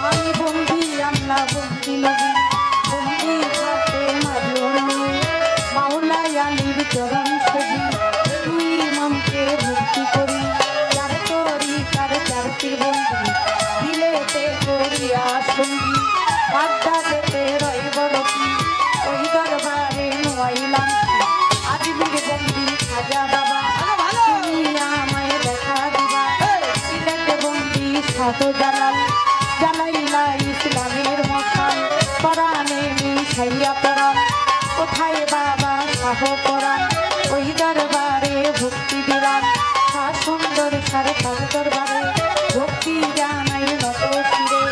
আমি বন্দি আল্লাহ বন্দি নবী বন্দি থাকে মাঝে মাওলাই আলীর চরণ ছবি তুই মনকে ভক্তি করি চার তরি কার চারটির বন্দি দিলেতে করিয়া সঙ্গী বাদ্যা যেতে রইব রকি ওই দরবারে নোয়াইলাম আজমির বন্দি খাজা বাবা তুমি আমায় দেখা দিবা সিলেটে বন্দি সাধু জালাল জালাইলা ইসলামের মশাল পরাণে মিশাইয়া পরাণ কোথায় বাবা শাহ পরাণ ওই দরবারে ভক্তি দিলাম সুন্দর সারে পাঁচ দরবারে ভক্তি জানাই নত শিরে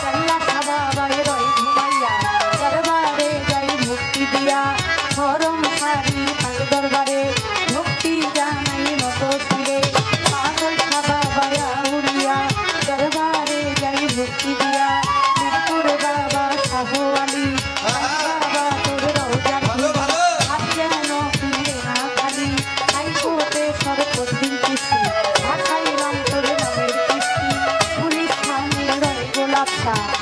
চাল্লা খাবাবাই রই ঘুমাইয়া দরবারে যাই ভক্তি দিয়া গরম শাড়ি পাঁচ দরবারে ভক্তি জানাই নত শিরে পাগল খাবাবাই উড়িয়া দরবারে যাই ভক্তি দিয়া মিরপুর বাবা শাহ আলী বাবা তোর রওজা হাত যেন ফিরে না খালি হাইকোর্টে সরপতি কিস্তি ভাষাইলাম তোর নামের কিস্তি পুলিশ থামিয়ে রয় গোলাপ শাহ